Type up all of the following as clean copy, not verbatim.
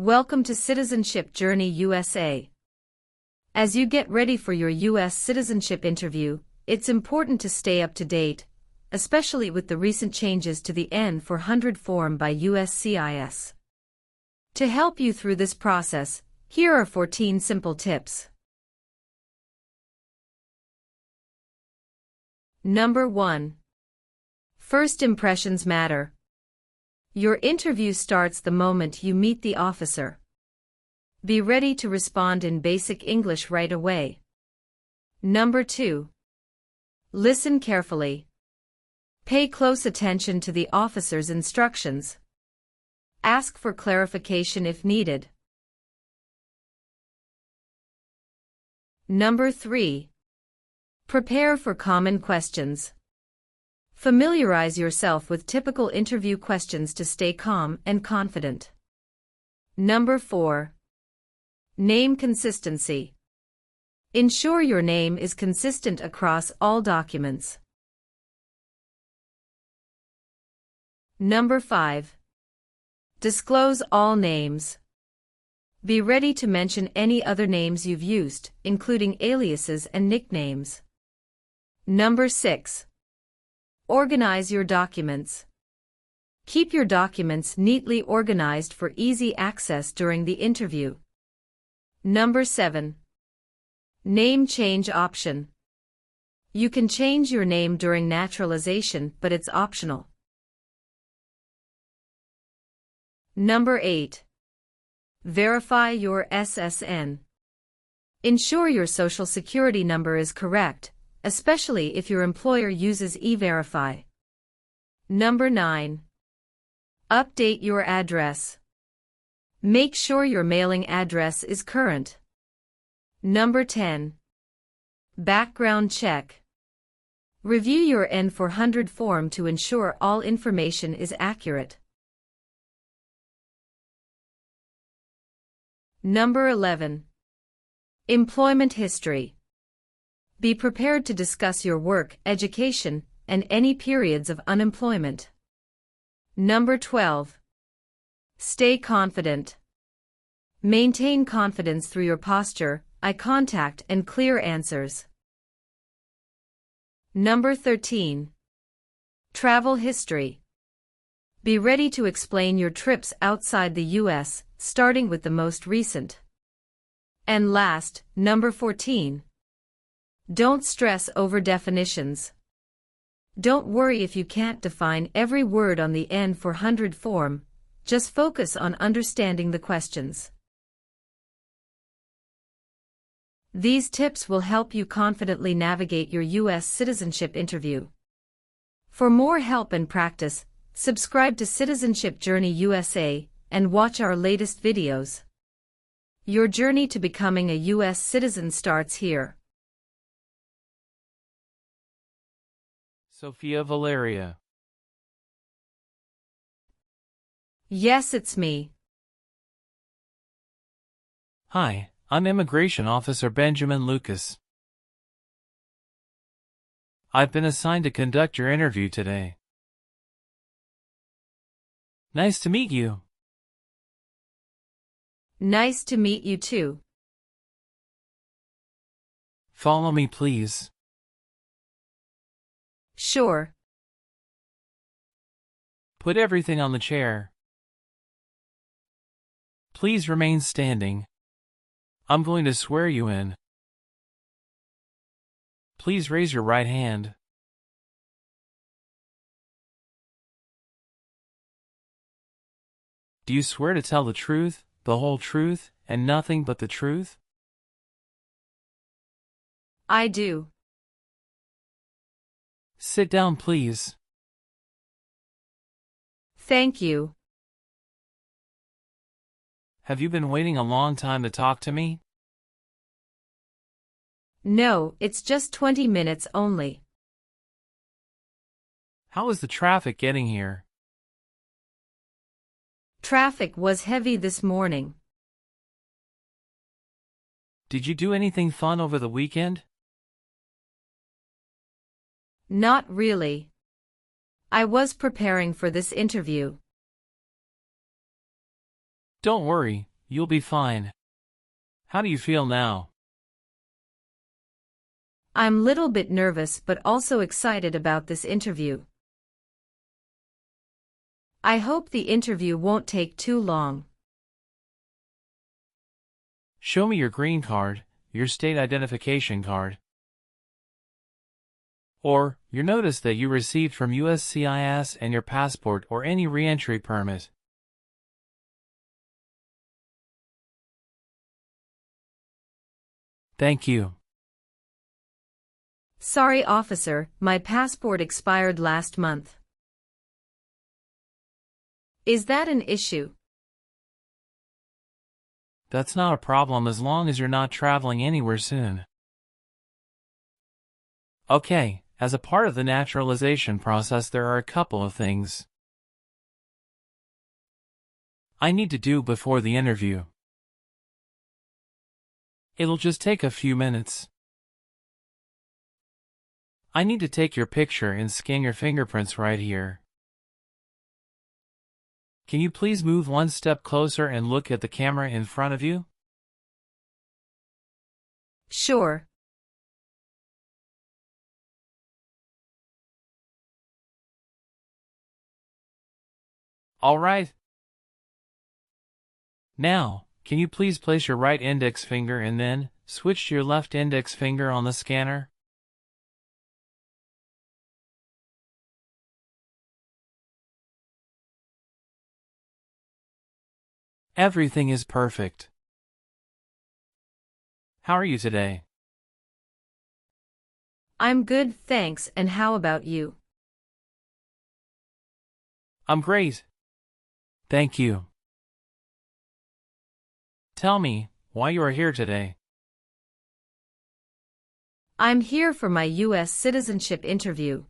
Welcome to Citizenship Journey USA. As you get ready for your U.S. citizenship interview, it's important to stay up to date, especially with the recent changes to the N-400 form by USCIS. To help you through this process, here are 14 simple tips. Number 1. First impressions matter. Your interview starts the moment you meet the officer. Be ready to respond in basic English right away. Number 2. Listen carefully. Pay close attention to the officer's instructions. Ask for clarification if needed. Number 3. Prepare for common questions. Familiarize yourself with typical interview questions to stay calm and confident. Number 4. Name consistency. Ensure your name is consistent across all documents. Number 5. Disclose all names. Be ready to mention any other names you've used, including aliases and nicknames. Number 6. Organize your documents. Keep your documents neatly organized for easy access during the interview. Number 7. Name change option. You can change your name during naturalization, but it's optional. Number 8. Verify your SSN. Ensure your Social Security number is correct, especially if your employer uses E-Verify. Number 9. Update your address. Make sure your mailing address is current. Number 10. Background check. Review your N-400 form to ensure all information is accurate. Number 11. Employment history. Be prepared to discuss your work, education, and any periods of unemployment. Number 12. Stay confident. Maintain confidence through your posture, eye contact, and clear answers. Number 13. Travel history. Be ready to explain your trips outside the U.S., starting with the most recent. And last, number 14. Don't stress over definitions. Don't worry if you can't define every word on the N-400 form, just focus on understanding the questions. These tips will help you confidently navigate your U.S. citizenship interview. For more help and practice, subscribe to Citizenship Journey USA and watch our latest videos. Your journey to becoming a U.S. citizen starts here. Sophia Valeria. Yes, it's me. Hi, I'm Immigration Officer Benjamin Lucas. I've been assigned to conduct your interview today. Nice to meet you. Nice to meet you too. Follow me, please. Sure. Put everything on the chair. Please remain standing. I'm going to swear you in. Please raise your right hand. Do you swear to tell the truth, the whole truth, and nothing but the truth? I do. Sit down, please. Thank you. Have you been waiting a long time to talk to me? No, it's just 20 minutes only. How is the traffic getting here? Traffic was heavy this morning. Did you do anything fun over the weekend? Not really. I was preparing for this interview. Don't worry, You'll be fine. How do you feel now? I'm little bit nervous but also excited about this interview. I hope the interview won't take too long. Show me your green card, your state identification card, or your notice that you received from USCIS and your passport or any re-entry permit. Thank you. Sorry, officer, my passport expired last month. Is that an issue? That's not a problem as long as you're not traveling anywhere soon. Okay, as a part of the naturalization process there are a couple of things I need to do before the interview. It'll just take a few minutes. I need to take your picture and scan your fingerprints right here. Can you please move one step closer and look at the camera in front of you? Sure. All right. Now, can you please place your right index finger and then switch to your left index finger on the scanner? Everything is perfect. How are you today? I'm good, thanks, and how about you? I'm great. Thank you. Tell me why you are here today. I'm here for my US citizenship interview.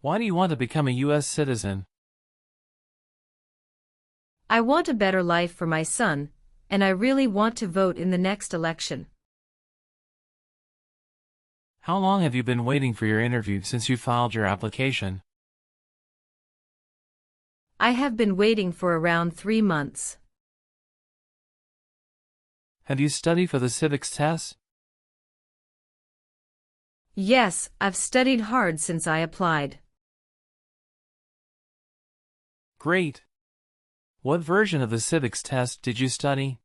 Why do you want to become a US citizen? I want a better life for my son, and I really want to vote in the next election. How long have you been waiting for your interview since you filed your application? I have been waiting for around 3 months. Have you studied for the Civics test? Yes, I've studied hard since I applied. Great. What version of the Civics test did you study?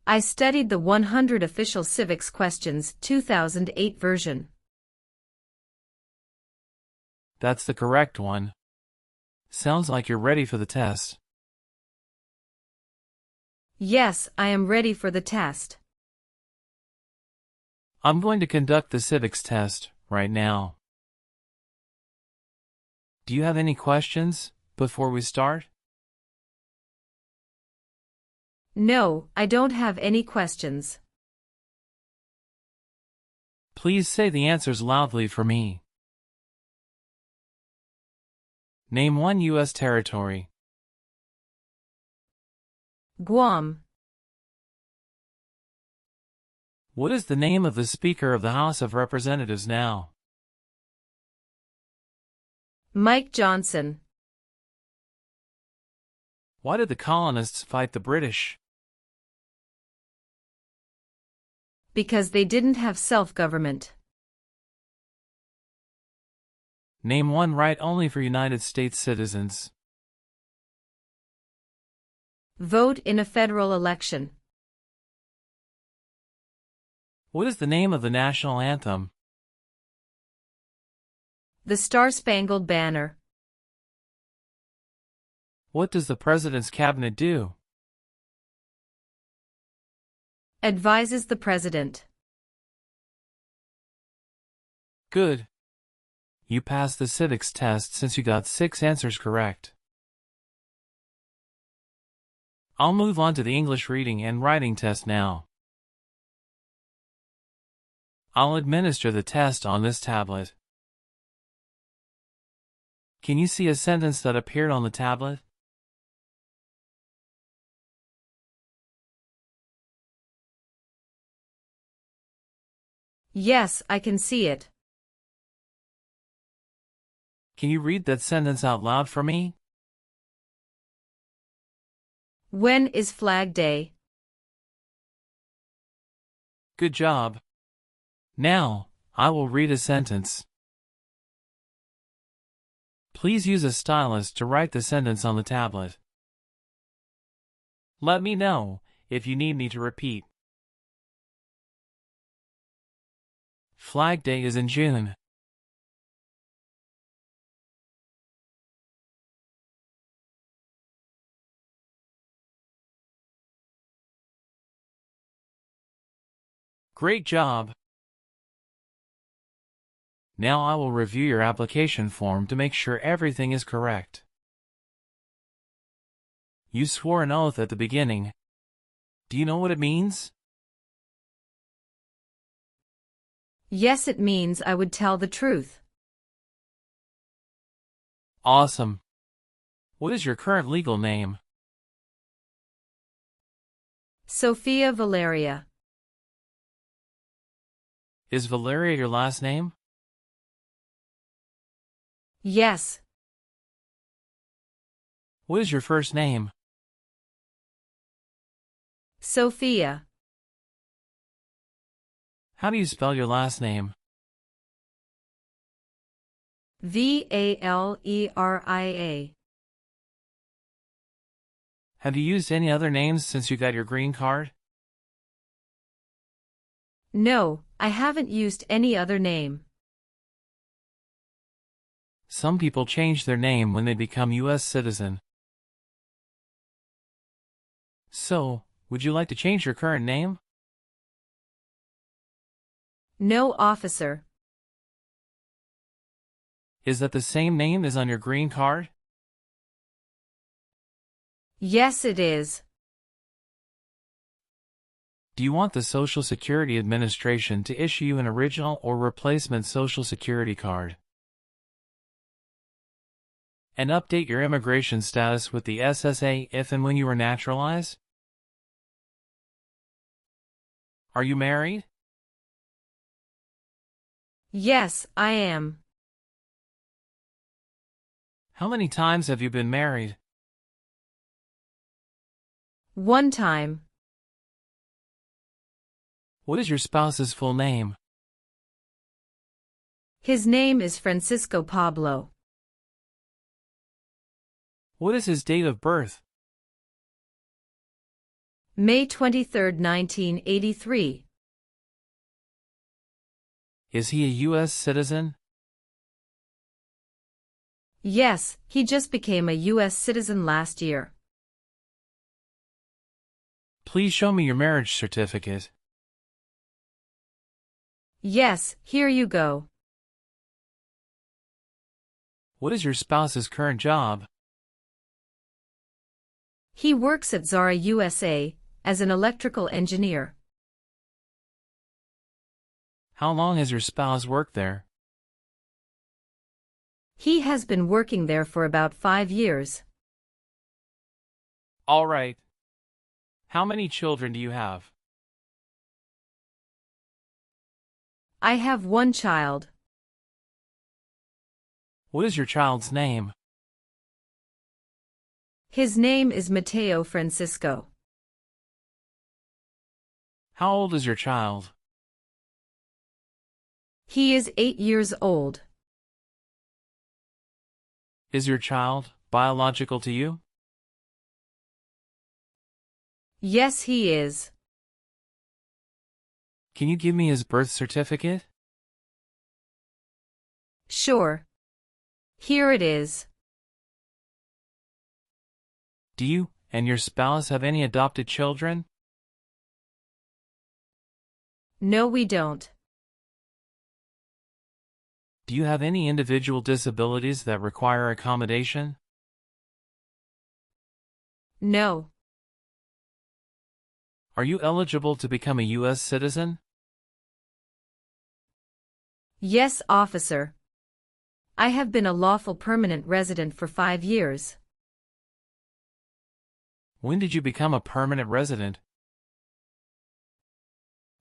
I studied the 100 Official Civics Questions 2008 version. That's the correct one. Sounds like you're ready for the test. Yes, I am ready for the test. I'm going to conduct the Civics test right now. Do you have any questions before we start? No, I don't have any questions. Please say the answers loudly for me. Name one U.S. territory. Guam. What is the name of the Speaker of the House of Representatives now? Mike Johnson. Why did the colonists fight the British? Because they didn't have self-government. Name one right only for United States citizens. Vote in a federal election. What is the name of the national anthem? The Star-Spangled Banner. What does the President's cabinet do? Advises the President. Good. You passed the civics test since you got 6 answers correct. I'll move on to the English reading and writing test now. I'll administer the test on this tablet. Can you see a sentence that appeared on the tablet? Yes, I can see it. Can you read that sentence out loud for me? When is Flag Day? Good job. Now, I will read a sentence. Please use a stylus to write the sentence on the tablet. Let me know if you need me to repeat. Flag Day is in June. Great job! Now I will review your application form to make sure everything is correct. You swore an oath at the beginning. Do you know what it means? Yes, it means I would tell the truth. Awesome. What is your current legal name? Sophia Valeria. Is Valeria your last name? Yes. What is your first name? Sophia. How do you spell your last name? Valeria. Have you used any other names since you got your green card? No, I haven't used any other name. Some people change their name when they become US citizen. So, would you like to change your current name? No, officer. Is that the same name as on your green card? Yes, it is. Do you want the Social Security Administration to issue you an original or replacement Social Security card? And update your immigration status with the SSA if and when you were naturalized? Are you married? Yes, I am. How many times have you been married? One time. What is your spouse's full name? His name is Francisco Pablo. What is his date of birth? May 23, 1983. Is he a U.S. citizen? Yes, he just became a U.S. citizen last year. Please show me your marriage certificate. Yes, here you go. What is your spouse's current job? He works at Zara USA as an electrical engineer. How long has your spouse worked there? He has been working there for about 5 years. All right. How many children do you have? I have one child. What is your child's name? His name is Mateo Francisco. How old is your child? He is 8 years old. Is your child biological to you? Yes, he is. Can you give me his birth certificate? Sure. Here it is. Do you and your spouse have any adopted children? No, we don't. Do you have any individual disabilities that require accommodation? No. Are you eligible to become a U.S. citizen? Yes, officer. I have been a lawful permanent resident for 5 years. When did you become a permanent resident?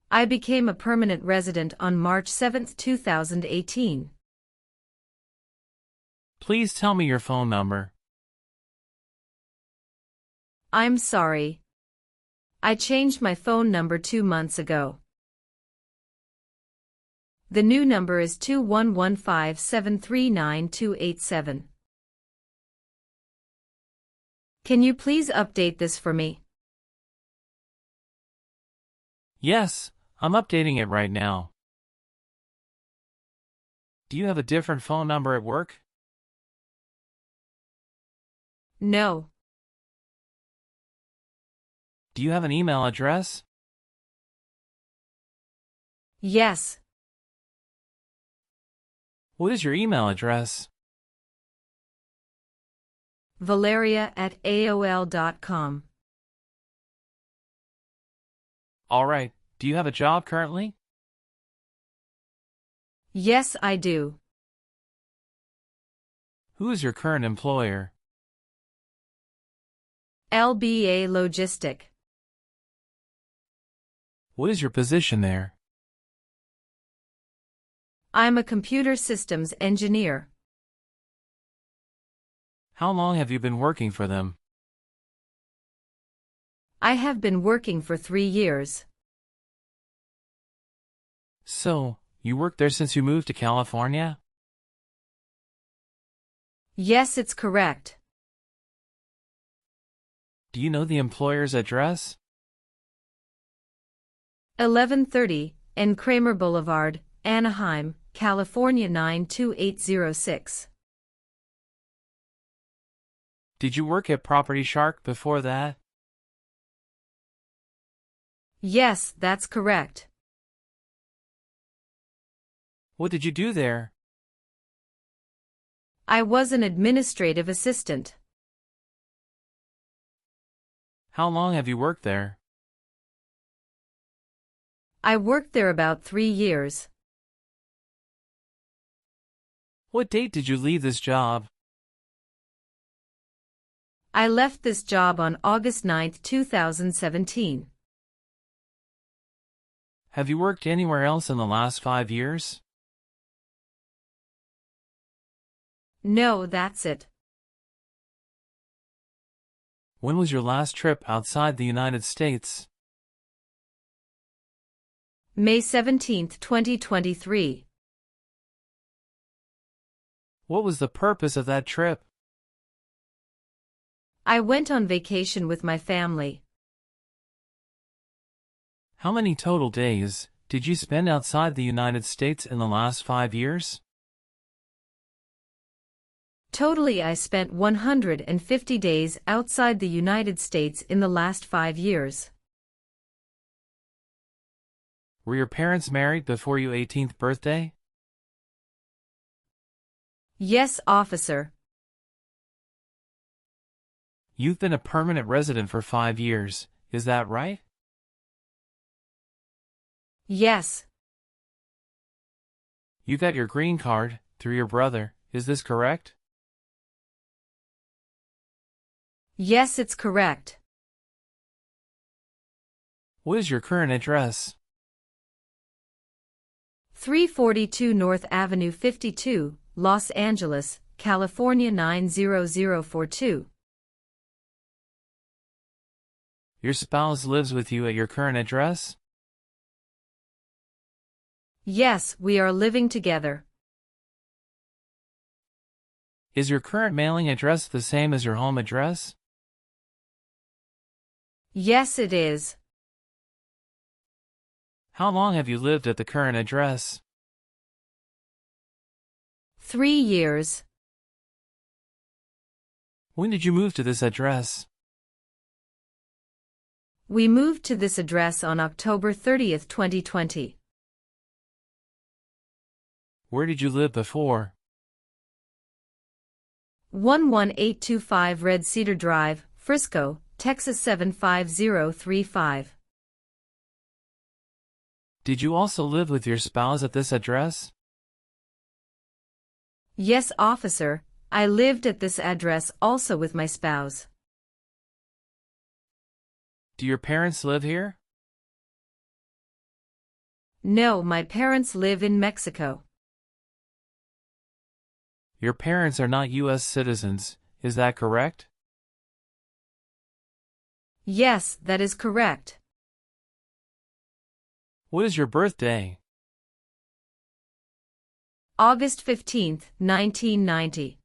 I became a permanent resident on March 7, 2018. Please tell me your phone number. I'm sorry. I changed my phone number 2 months ago. The new number is 2115739287. Can you please update this for me? Yes, I'm updating it right now. Do you have a different phone number at work? No. Do you have an email address? Yes. What is your email address? Valeria@aol.com. All right, do you have a job currently? Yes, I do. Who is your current employer? LBA Logistic. What is your position there? I'm a computer systems engineer. How long have you been working for them? I have been working for 3 years. So, you worked there since you moved to California? Yes, it's correct. Do you know the employer's address? 1130 N. Kramer Boulevard, Anaheim, California 92806. Did you work at Property Shark before that? Yes, that's correct. What did you do there? I was an administrative assistant. How long have you worked there? I worked there about 3 years. What date did you leave this job? I left this job on August 9, 2017. Have you worked anywhere else in the last 5 years? No, that's it. When was your last trip outside the United States? May 17, 2023. What was the purpose of that trip? I went on vacation with my family. How many total days did you spend outside the United States in the last 5 years? Totally, I spent 150 days outside the United States in the last 5 years. Were your parents married before your 18th birthday? Yes, officer. You've been a permanent resident for 5 years, is that right? Yes. You got your green card through your brother, is this correct? Yes, it's correct. What is your current address? 342 North Avenue 52, Los Angeles, California 90042. Your spouse lives with you at your current address? Yes, we are living together. Is your current mailing address the same as your home address? Yes, it is. How long have you lived at the current address? 3 years. When did you move to this address? We moved to this address on October 30, 2020. Where did you live before? 11825 Red Cedar Drive, Frisco, Texas 75035. Did you also live with your spouse at this address? Yes, officer, I lived at this address also with my spouse. Do your parents live here? No, my parents live in Mexico. Your parents are not US citizens, is that correct? Yes, that is correct. What is your birthday? August 15th, 1990.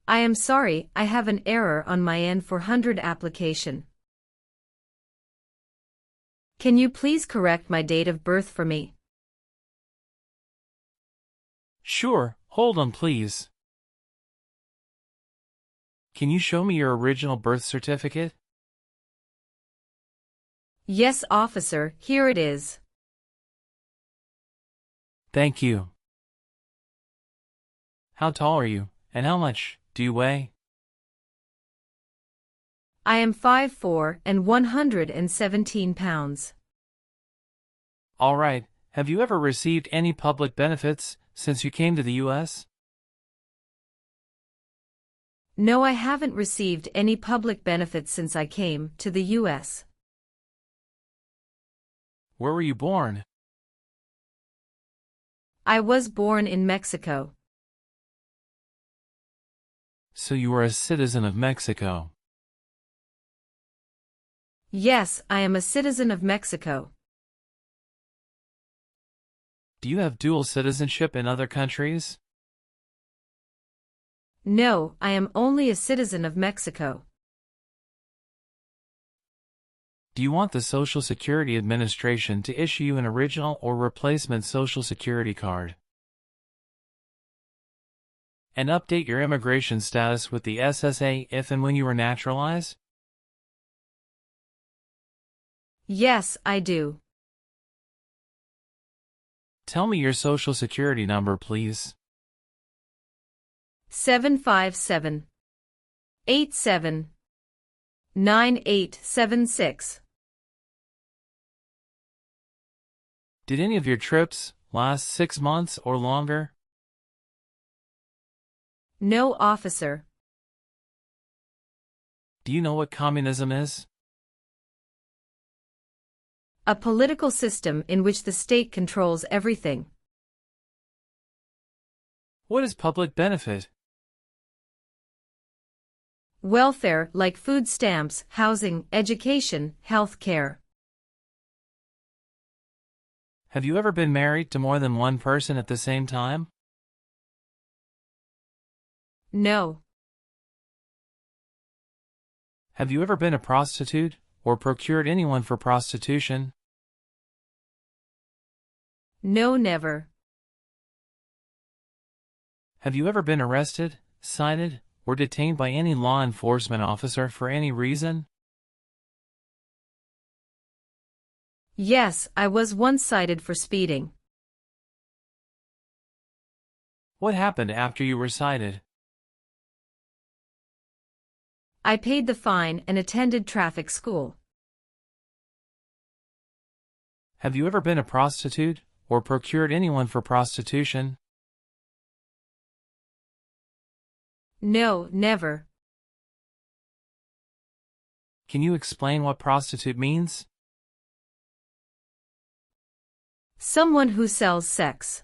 I am sorry, I have an error on my N400 application. Can you please correct my date of birth for me? Sure, hold on please. Can you show me your original birth certificate? Yes, officer, here it is. Thank you. How tall are you, and how much do you weigh? I am 5'4" and 117 pounds. All right, have you ever received any public benefits since you came to the U.S.? No, I haven't received any public benefits since I came to the U.S. Where were you born? I was born in Mexico. So you are a citizen of Mexico. Yes, I am a citizen of Mexico. Do you have dual citizenship in other countries? No, I am only a citizen of Mexico. Do you want the Social Security Administration to issue you an original or replacement Social Security card? And update your immigration status with the SSA if and when you are naturalized? Yes, I do. Tell me your Social Security number, please. 757-87-9876. Did any of your trips last 6 months or longer? No, officer. Do you know what communism is? A political system in which the state controls everything. What is public benefit? Welfare like food stamps, housing, education, health care. Have you ever been married to more than one person at the same time? No. Have you ever been a prostitute or procured anyone for prostitution? No, never. Have you ever been arrested, cited, or detained by any law enforcement officer for any reason? Yes, I was once cited for speeding. What happened after you were cited? I paid the fine and attended traffic school. Have you ever been a prostitute or procured anyone for prostitution? No, never. Can you explain what prostitute means? Someone who sells sex.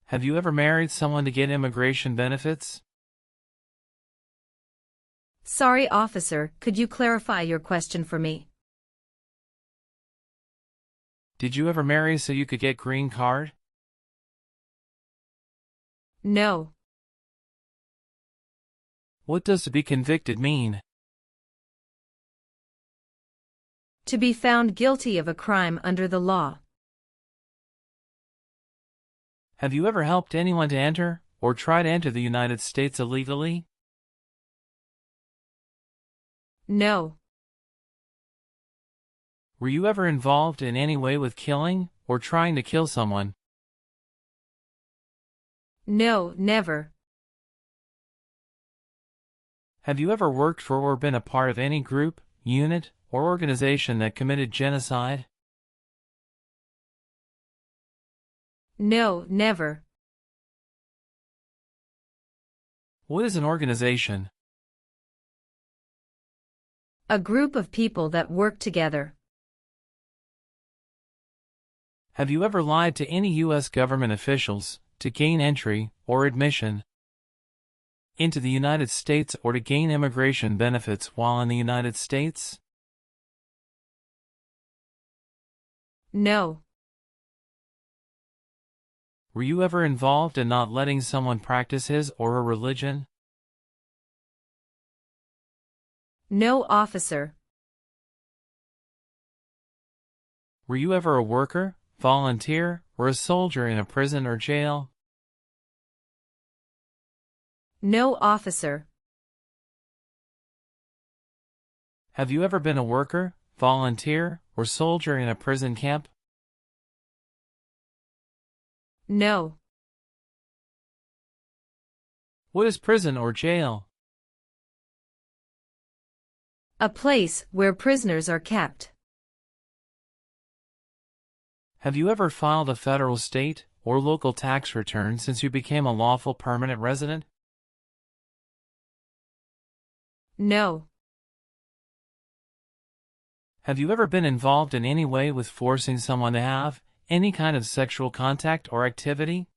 Have you ever married someone to get immigration benefits? Sorry, officer, could you clarify your question for me? Did you ever marry so you could get green card? No. What does to be convicted mean? To be found guilty of a crime under the law. Have you ever helped anyone to enter or try to enter the United States illegally? No. Were you ever involved in any way with killing or trying to kill someone? No, never. Have you ever worked for or been a part of any group, unit, or organization that committed genocide? No, never. What is an organization? A group of people that work together. Have you ever lied to any U.S. government officials to gain entry or admission into the United States or to gain immigration benefits while in the United States? No. Were you ever involved in not letting someone practice his or her religion? No, officer. Were you ever a worker, volunteer, or a soldier in a prison or jail? No, officer. Have you ever been a worker, volunteer, or soldier in a prison camp? No. What is prison or jail? A place where prisoners are kept. Have you ever filed a federal, state, or local tax return since you became a lawful permanent resident? No. Have you ever been involved in any way with forcing someone to have any kind of sexual contact or activity?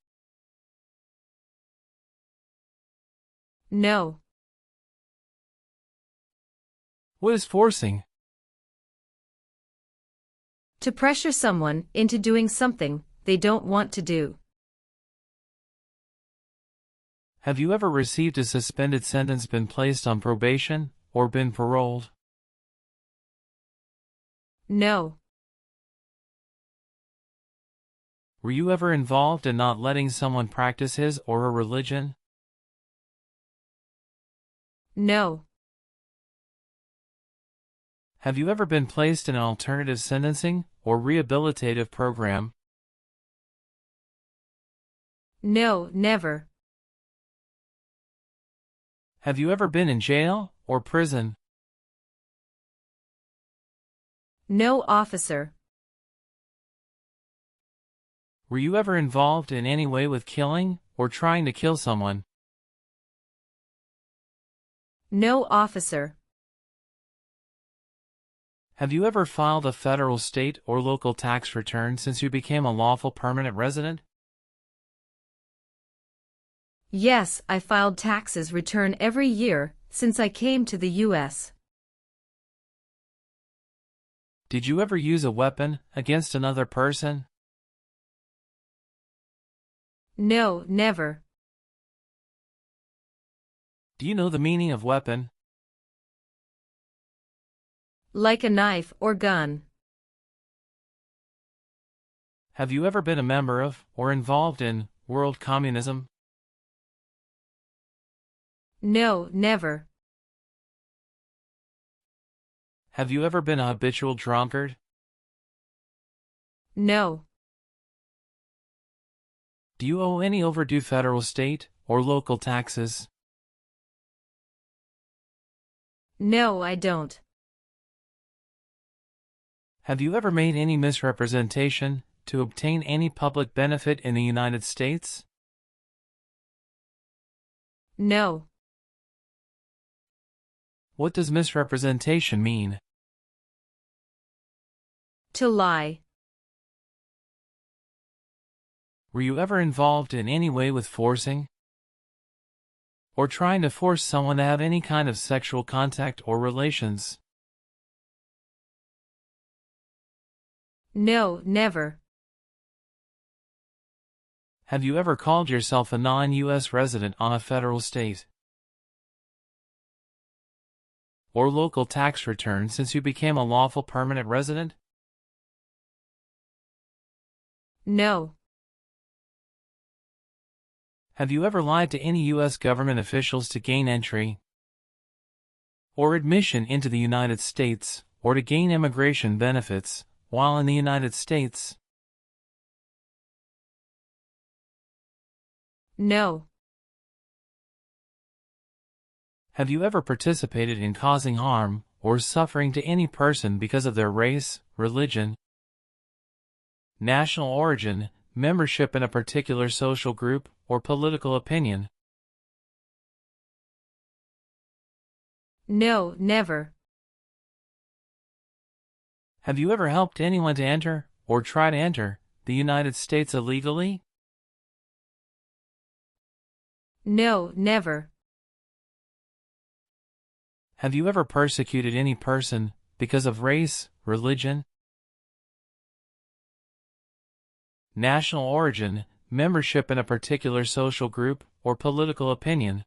No. What is forcing? To pressure someone into doing something they don't want to do. Have you ever received a suspended sentence, been placed on probation, or been paroled? No. Were you ever involved in not letting someone practice his or her religion? No. Have you ever been placed in an alternative sentencing or rehabilitative program? No, never. Have you ever been in jail or prison? No, officer. Were you ever involved in any way with killing or trying to kill someone? No, officer. Have you ever filed a federal, state, or local tax return since you became a lawful permanent resident? Yes, I filed taxes return every year since I came to the U.S. Did you ever use a weapon against another person? No, never. Do you know the meaning of weapon? Like a knife or gun. Have you ever been a member of or involved in world communism? No, never. Have you ever been a habitual drunkard? No. Do you owe any overdue federal, state, or local taxes? No, I don't. Have you ever made any misrepresentation to obtain any public benefit in the United States? No. What does misrepresentation mean? To lie. Were you ever involved in any way with forcing or trying to force someone to have any kind of sexual contact or relations? No, never. Have you ever called yourself a non-U.S. resident on a federal, state, or local tax return since you became a lawful permanent resident? No. Have you ever lied to any U.S. government officials to gain entry or admission into the United States or to gain immigration benefits while in the United States? No. Have you ever participated in causing harm or suffering to any person because of their race, religion, national origin, membership in a particular social group, or political opinion? No, never. Have you ever helped anyone to enter or try to enter the United States illegally? No, never. Have you ever persecuted any person because of race, religion, national origin, membership in a particular social group, or political opinion?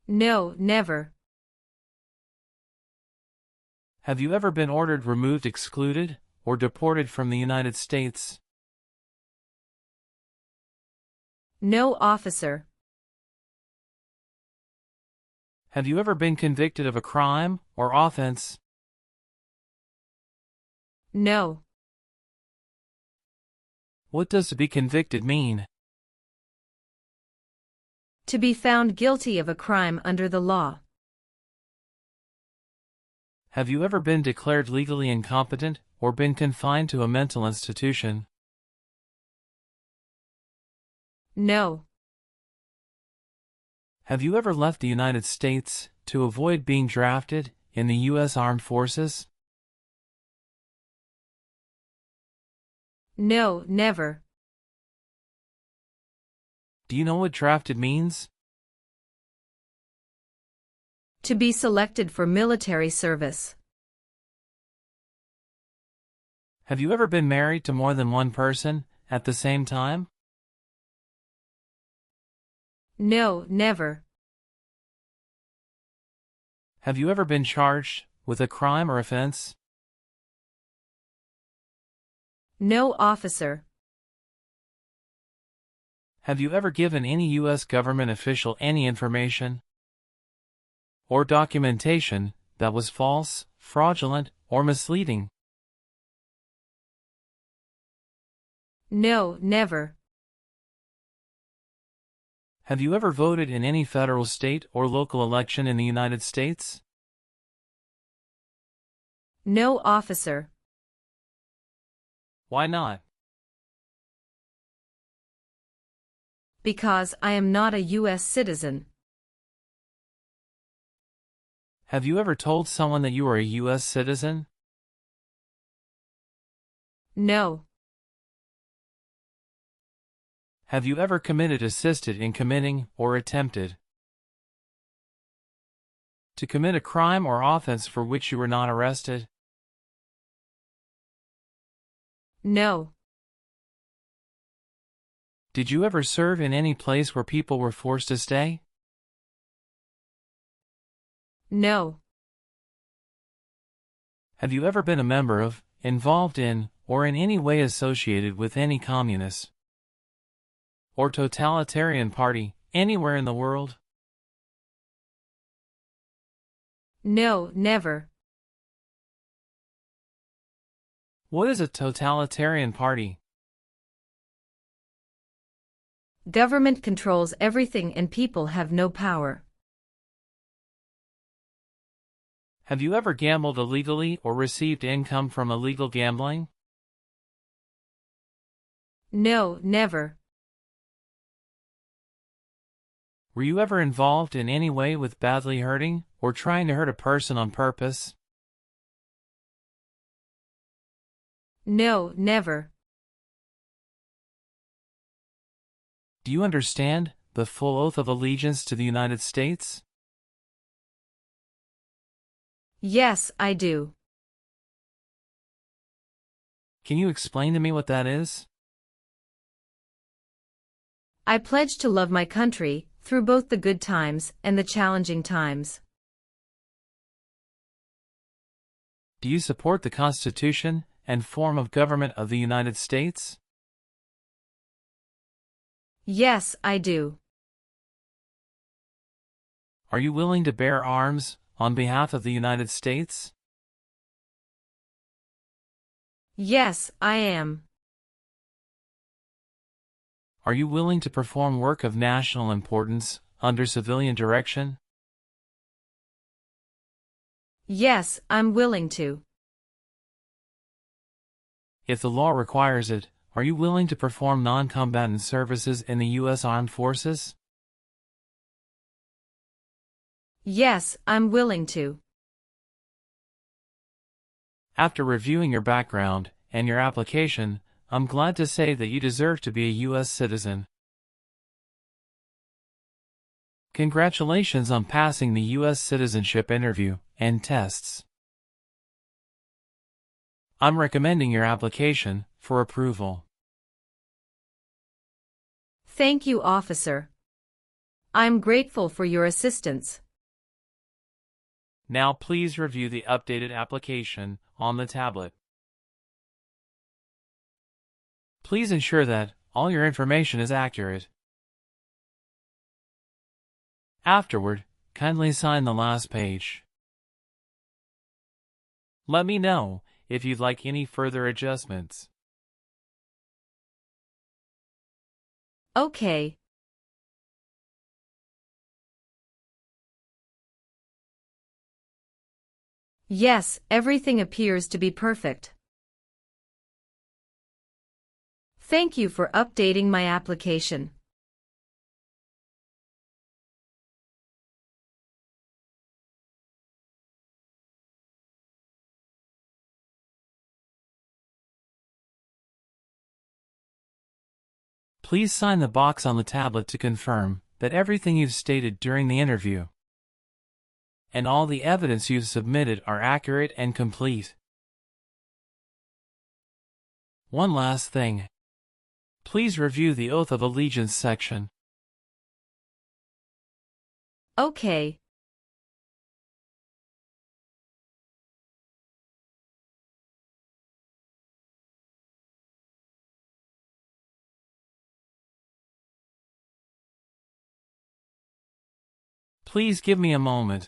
No, never. Have you ever been ordered removed, excluded, or deported from the United States? No, officer. Have you ever been convicted of a crime or offense? No. What does to be convicted mean? To be found guilty of a crime under the law. Have you ever been declared legally incompetent or been confined to a mental institution? No. Have you ever left the United States to avoid being drafted in the U.S. Armed Forces? No, never. Do you know what drafted means? To be selected for military service. Have you ever been married to more than one person at the same time? No, never. Have you ever been charged with a crime or offense? No, officer. Have you ever given any U.S. government official any information or documentation that was false, fraudulent, or misleading? No, never. Have you ever voted in any federal, state, or local election in the United States? No, officer. Why not? Because I am not a U.S. citizen. Have you ever told someone that you are a U.S. citizen? No. Have you ever committed, assisted in committing, or attempted to commit a crime or offense for which you were not arrested? No. Did you ever serve in any place where people were forced to stay? No. Have you ever been a member of, involved in, or in any way associated with any communist or totalitarian party anywhere in the world? No, never. What is a totalitarian party? Government controls everything and people have no power. Have you ever gambled illegally or received income from illegal gambling? No, never. Were you ever involved in any way with badly hurting or trying to hurt a person on purpose? No, never. Do you understand the full oath of allegiance to the United States? Yes, I do. Can you explain to me what that is? I pledge to love my country, through both the good times and the challenging times. Do you support the Constitution and form of government of the United States? Yes, I do. Are you willing to bear arms on behalf of the United States? Yes, I am. Are you willing to perform work of national importance under civilian direction? Yes, I'm willing to. If the law requires it, are you willing to perform non-combatant services in the U.S. Armed Forces? Yes, I'm willing to. After reviewing your background and your application, I'm glad to say that you deserve to be a U.S. citizen. Congratulations on passing the US Citizenship Interview and tests. I'm recommending your application for approval. Thank you, officer. I'm grateful for your assistance. Now please review the updated application on the tablet. Please ensure that all your information is accurate. Afterward, kindly sign the last page. Let me know if you'd like any further adjustments. Okay. Yes, everything appears to be perfect. Thank you for updating my application. Please sign the box on the tablet to confirm that everything you've stated during the interview and all the evidence you've submitted are accurate and complete. One last thing. Please review the Oath of Allegiance section. Okay. Please give me a moment.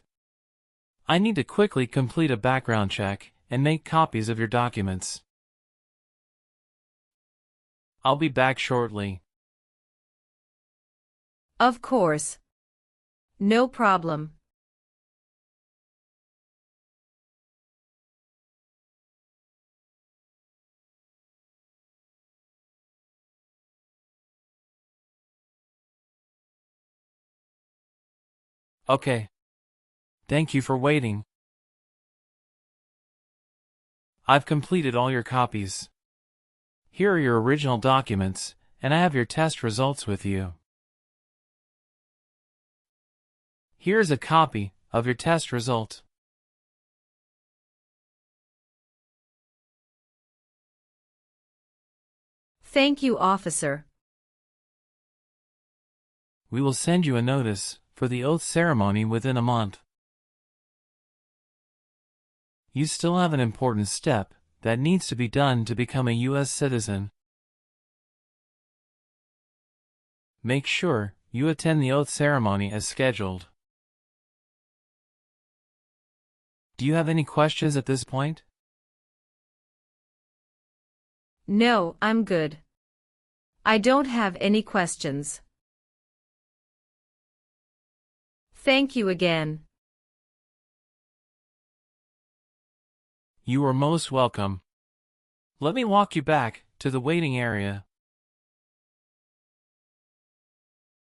I need to quickly complete a background check and make copies of your documents. I'll be back shortly. Of course. No problem. Okay. Thank you for waiting. I've completed all your copies. Here are your original documents, and I have your test results with you. Here's a copy of your test result. Thank you, officer. We will send you a notice for the oath ceremony within a month. You still have an important step that needs to be done to become a U.S. citizen. Make sure you attend the oath ceremony as scheduled. Do you have any questions at this point? No, I'm good. I don't have any questions. Thank you again. You are most welcome. Let me walk you back to the waiting area.